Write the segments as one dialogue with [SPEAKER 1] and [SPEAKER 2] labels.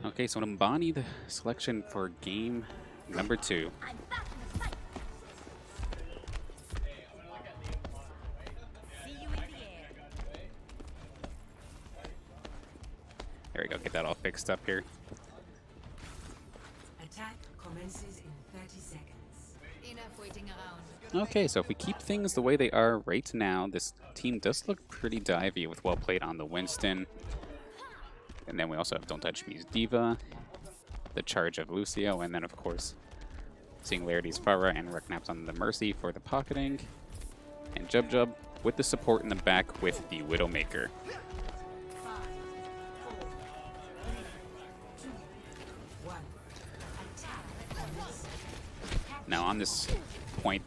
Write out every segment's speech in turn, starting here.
[SPEAKER 1] Okay, so Mbani, the selection for game number 2. There we go, get that all fixed up here.
[SPEAKER 2] Attack commences in 30 seconds.
[SPEAKER 3] Enough waiting around.
[SPEAKER 1] Okay, so if we keep things the way they are right now, this team does look pretty divey with well played on the Winston. And then we also have Don't Touch Me's Diva, the charge of Lucio, and then of course Singularity's Farah and Reknaps on the Mercy for the pocketing. And Jub with the support in the back with the Widowmaker. Now on this point,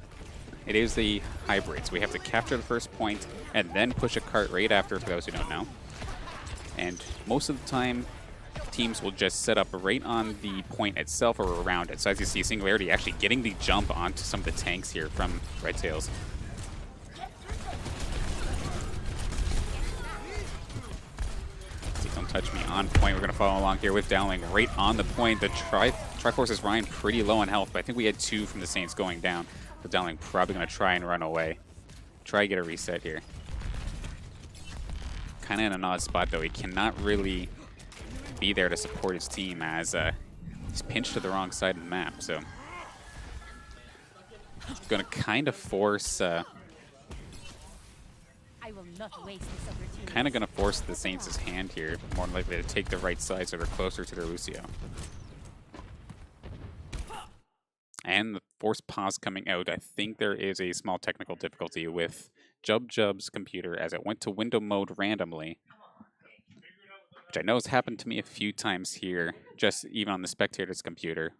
[SPEAKER 1] it is the hybrid, so we have to capture the first point and then push a cart right after, for those who don't know. And most of the time, teams will just set up right on the point itself or around it. So as you see, Singularity actually getting the jump onto some of the tanks here from Redtails. Don't touch me on point. We're going to follow along here with Dowling right on the point. The Triforce's Ryan pretty low on health, but I think we had 2 from the Saints going down. But Dowling probably going to try and run away. Try to get a reset here. Kind of in an odd spot, though. He cannot really be there to support his team as he's pinched to the wrong side of the map. So going to kind of force... kind of going to force the Saints' hand here. More likely to take the right side so they're closer to their Lucio. And the force pause coming out. I think there is a small technical difficulty with Jub's computer as it went to window mode randomly, which I know has happened to me a few times here, just even on the spectator's computer,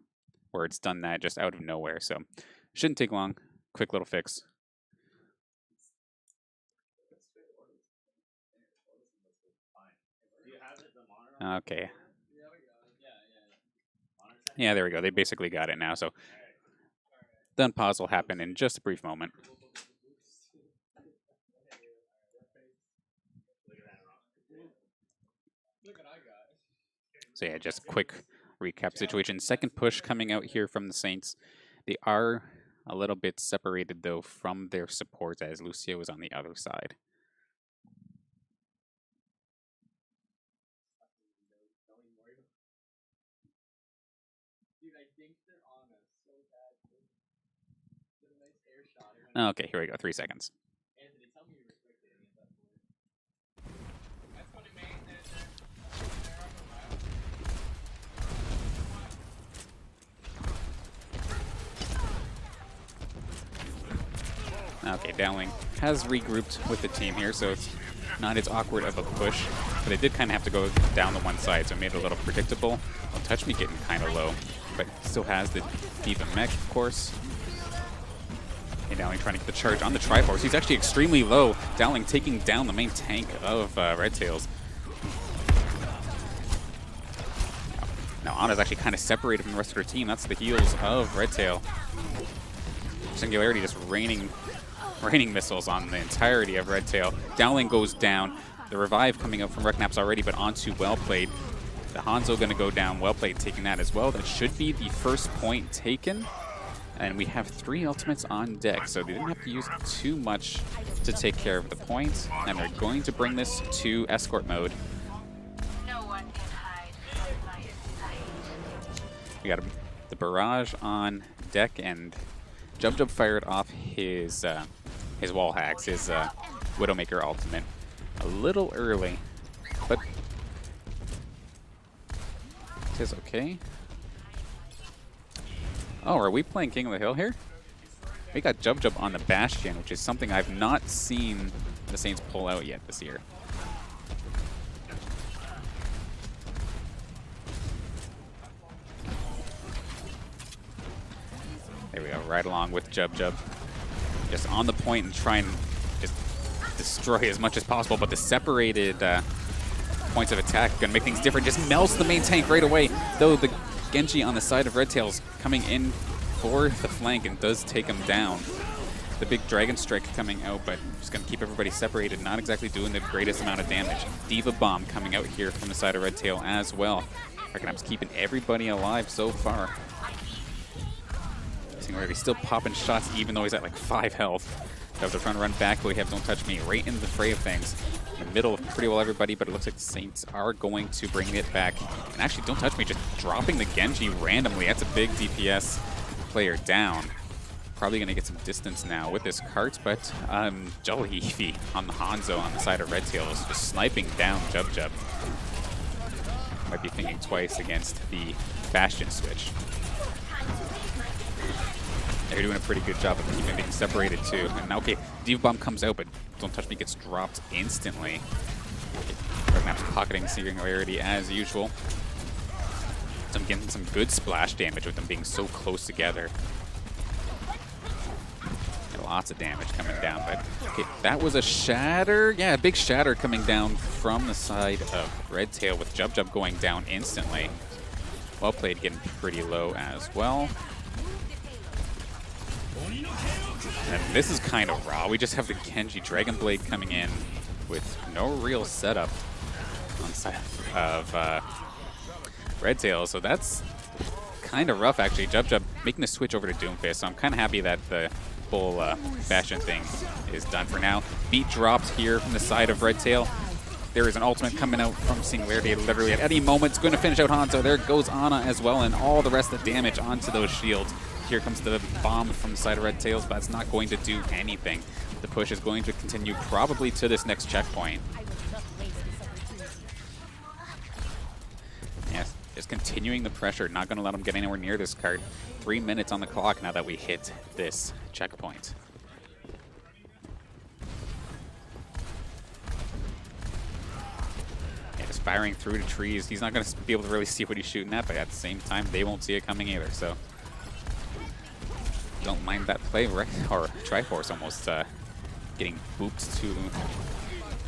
[SPEAKER 1] where it's done that just out of nowhere. So shouldn't take long. Quick little fix. Okay. Yeah, there we go. They basically got it now. So the unpause will happen in just a brief moment. So yeah, just a quick recap situation. Second push coming out here from the Saints. They are a little bit separated, though, from their support as Lucio is on the other side. Okay, here we go. 3 seconds. Okay, Dowling has regrouped with the team here, so it's not as awkward of a push, but it did kind of have to go down the one side, so it made it a little predictable. Well, Touch Me getting kind of low, but still has the Diva mech, of course. Okay, Dowling trying to get the charge on the Triforce. He's actually extremely low. Dowling taking down the main tank of Redtails. Now Ana's actually kind of separated from the rest of her team. That's the heals of Redtail. Singularity just raining missiles on the entirety of Redtail. Dowling goes down. The revive coming out from Reknaps already, but onto Well Played. The Hanzo going to go down. Well Played taking that as well. That should be the first point taken. And we have 3 ultimates on deck, so they didn't have to use too much to take care of the point. And they're going to bring this to escort mode.
[SPEAKER 3] No one can hide from my sight.
[SPEAKER 1] We got the barrage on deck, and Jub fired off his wall hacks, his Widowmaker ultimate a little early, but it is okay. Oh, are we playing King of the Hill here? We got Jub on the Bastion, which is something I've not seen the Saints pull out yet this year. There we go, right along with Jub. Just on the point and try and just destroy as much as possible, but the separated points of attack are going to make things different. Just melts the main tank right away, though the Genji on the side of Redtails coming in for the flank and does take him down. The big Dragon Strike coming out, but just going to keep everybody separated, not exactly doing the greatest amount of damage. Diva Bomb coming out here from the side of Redtail as well. Reckonap's keeping everybody alive so far. Singularity still popping shots even though he's at like 5 health. They're trying to run back, but we have Don't Touch Me right in the fray of things. In the middle of pretty well everybody, but it looks like the Saints are going to bring it back. And actually, Don't Touch Me just dropping the Genji randomly. That's a big DPS player down. Probably going to get some distance now with this cart, but Jolly Eevee on the Hanzo on the side of Redtails just sniping down Jub Jub. Might be thinking twice against the Bastion switch. They're doing a pretty good job of keeping things separated too. And now, okay, Diva Bomb comes out, but Don't Touch Me gets dropped instantly. Redknapp's pocketing Singularity as usual. So I'm getting some good splash damage with them being so close together. And lots of damage coming down, but okay, that was a shatter. Yeah, a big shatter coming down from the side of Redtail with Jub Jub going down instantly. Well played, getting pretty low as well. And this is kind of raw. We just have the Genji Dragon Blade coming in with no real setup on the side of Redtail. So that's kind of rough, actually. Jub Jub making the switch over to Doomfist. So I'm kind of happy that the whole Bastion thing is done for now. Beat dropped here from the side of Redtail. There is an ultimate coming out from Singularity literally at any moment. It's going to finish out Hanzo. There goes Ana as well, and all the rest of the damage onto those shields. Here comes the bomb from the side of Redtails, but it's not going to do anything. The push is going to continue probably to this next checkpoint. Yes, just continuing the pressure. Not going to let them get anywhere near this cart. 3 minutes on the clock now that we hit this checkpoint. Yeah, just firing through the trees. He's not going to be able to really see what he's shooting at, but at the same time, they won't see it coming either. So don't mind that play, or Triforce almost getting booped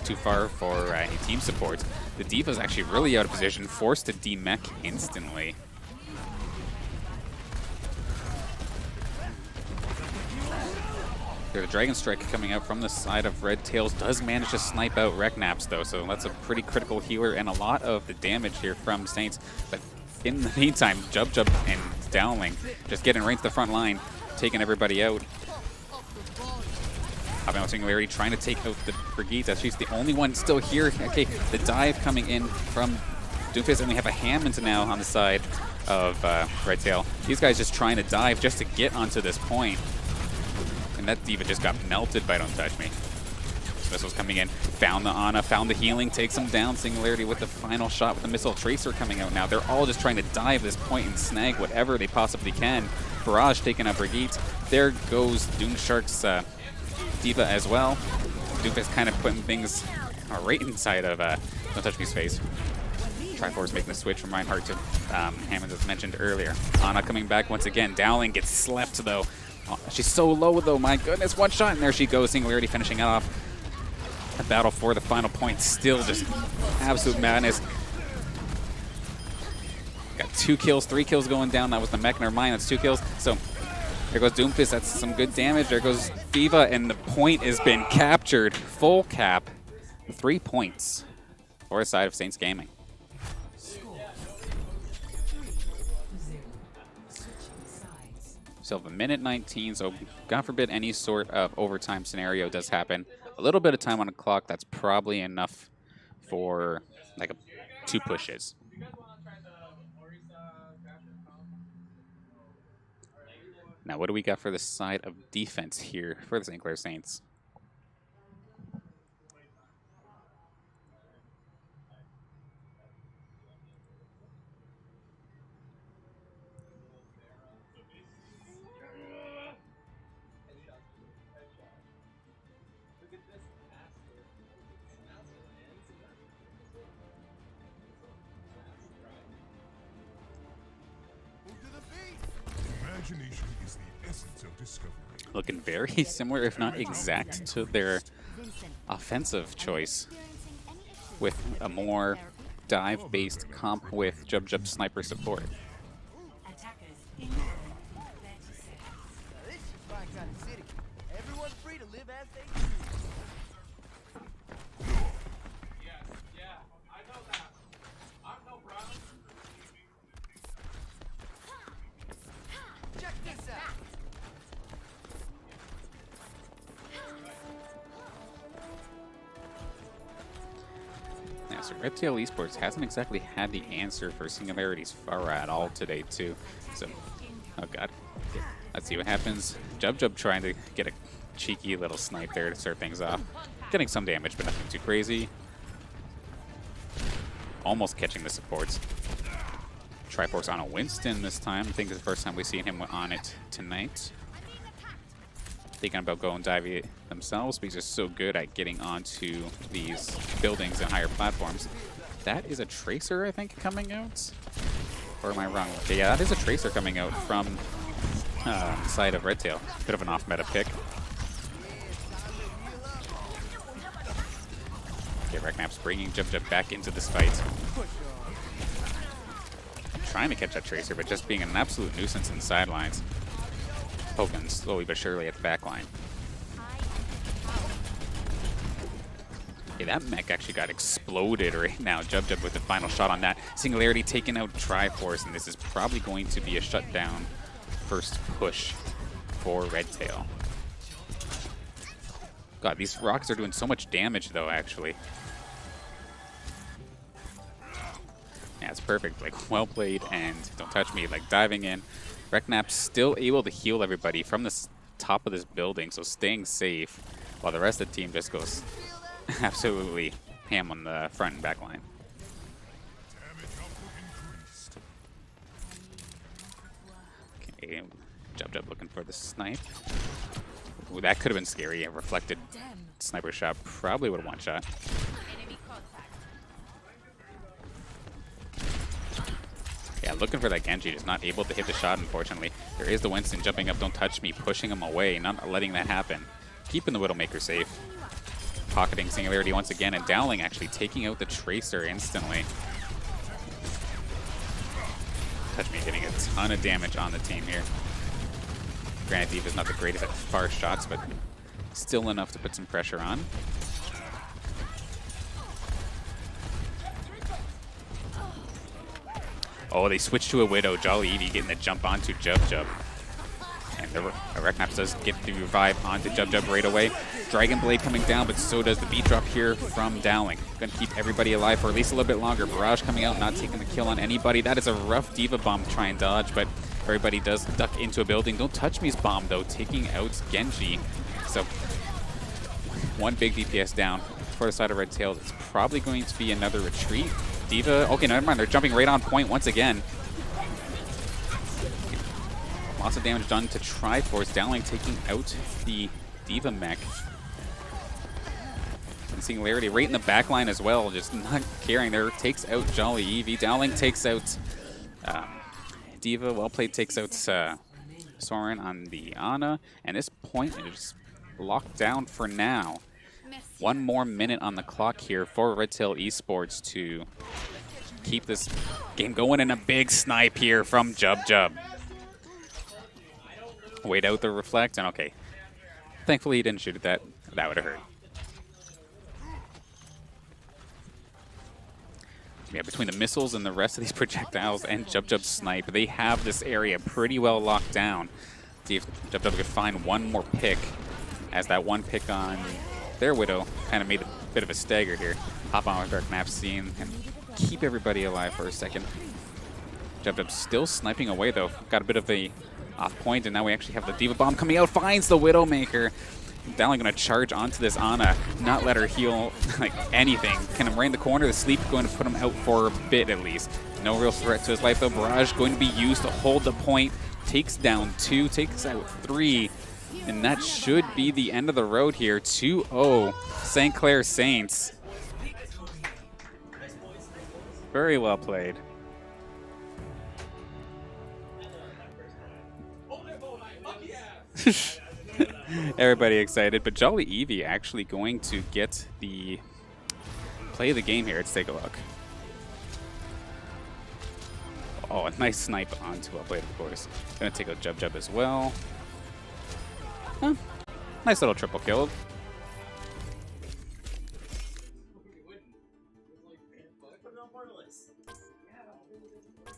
[SPEAKER 1] too far for any team support. The D.Va's actually really out of position, forced to demech instantly. There's a Dragon Strike coming out from the side of Redtails. Does manage to snipe out Reknaps though, so that's a pretty critical healer and a lot of the damage here from Saints. But in the meantime, Jub Jub and Dowling just getting right to the front line, taking everybody out. Hopping out Singularity, trying to take out the Brigitte. She's the only one still here. Okay, the dive coming in from Doomfist, and we have a Hammond now on the side of Redtail. These guys just trying to dive just to get onto this point. And that D.Va just got melted by Don't Touch Me. Missiles coming in, found the Ana, found the healing, takes him down. Singularity with the final shot with the Missile Tracer coming out now. They're all just trying to dive this point and snag whatever they possibly can. Barrage taking out Brigitte. There goes Doomshark's D.Va as well. Doomfist kind of putting things right inside of Don't Touch Me's face. Triforce making the switch from Reinhardt to Hammond as mentioned earlier. Ana coming back once again. Dowling gets slept though. She's so low though, my goodness, one shot and there she goes. Singularity finishing it off. A battle for the final point, still just absolute madness. Got 2 kills, 3 kills going down. That was the mech, never mind, that's 2 kills. So there goes Doomfist, that's some good damage. There goes D.Va, and the point has been captured. Full cap, 3 points for the side of Saints Gaming. So a minute 19, so God forbid any sort of overtime scenario does happen. A little bit of time on the clock, that's probably enough for like 2 pushes. Now what do we got for the side of defense here for the St. Clair Saints?
[SPEAKER 4] Is the essence of discovery.
[SPEAKER 1] Looking very similar, if not exact, to their offensive choice, with a more dive-based comp with Jub Jub sniper support.
[SPEAKER 2] Attackers in 30 seconds.
[SPEAKER 5] This is my kind of city. Everyone's free to live as they choose.
[SPEAKER 1] Yeah, so Redtail Esports hasn't exactly had the answer for Singularity's Pharah at all today, too. So, oh god. Let's see what happens. Jub trying to get a cheeky little snipe there to start things off. Getting some damage, but nothing too crazy. Almost catching the supports. Triforce on a Winston this time. I think it's the first time we've seen him on it tonight. Thinking about going diving themselves, but he's just so good at getting onto these buildings and higher platforms. That is a Tracer, I think, coming out? Or am I wrong? Okay, yeah, that is a Tracer coming out from the side of Redtail. Bit of an off-meta pick. Okay, Reknap's bringing Jub back into this fight. Trying to catch that Tracer, but just being an absolute nuisance in the sidelines. Poking slowly but surely at the back line. Okay, that mech actually got exploded right now. Jub with the final shot on that. Singularity taking out Triforce, and this is probably going to be a shutdown first push for Redtail. God, these rockets are doing so much damage, though, actually. Yeah, it's perfect. Like, well played, and don't touch me. Like, diving in. Reknap's still able to heal everybody from the top of this building, so staying safe, while the rest of the team just goes absolutely ham on the front and back line. Okay, Jub looking for the snipe. Ooh, that could have been scary. A reflected sniper shot probably would have one-shot. Yeah, looking for that Genji, just not able to hit the shot, unfortunately. There is the Winston jumping up, don't touch me, pushing him away, not letting that happen. Keeping the Widowmaker safe. Pocketing Singularity once again, and Dowling actually taking out the Tracer instantly. Touch me getting a ton of damage on the team here. Granted, Diva's not the greatest at far shots, but still enough to put some pressure on. Oh, they switched to a Widow. Jolly Evie getting the jump onto Jub. And the Reknaps does get the revive onto Jub right away. Dragon Blade coming down, but so does the beat drop here from Dowling. Gonna keep everybody alive for at least a little bit longer. Barrage coming out, not taking the kill on anybody. That is a rough Diva bomb to try and dodge, but everybody does duck into a building. Don't touch me's bomb, though, taking out Genji. So, one big DPS down for the side of Redtail. It's probably going to be another retreat. Diva, okay, never mind, they're jumping right on point once again. Lots of damage done to Triforce. Dowling taking out the Diva mech. And Singularity right in the back line as well, just not caring there. Takes out Jolly Evie. Dowling takes out Diva. Well played, takes out Soren on the Ana. And this point is locked down for now. One more minute on the clock here for Redtail Esports to keep this game going, and a big snipe here from Jub. Wait out the reflect, and okay. Thankfully he didn't shoot at that. That would have hurt. Yeah, between the missiles and the rest of these projectiles and Jub snipe, they have this area pretty well locked down. See if Jub could find one more pick, as that one pick on their Widow kind of made a bit of a stagger here. Hop on with Dark Map scene and keep everybody alive for a second. Jub still sniping away, though. Got a bit of a off point, and now we actually have the Diva Bomb coming out. Finds the Widowmaker. Dowling going to charge onto this Ana, not let her heal like anything. Can rain the corner. The sleep going to put him out for a bit at least. No real threat to his life, though. Barrage going to be used to hold the point. Takes down 2, takes out 3. And that should be the end of the road here. 2-0 St. Clair Saints. Very well played. Everybody excited, but Jolly Evie actually going to get the play of the game here. Let's take a look. Oh, a nice snipe onto a blade, of course. Gonna take a Jub as well. Huh. Nice little triple kill.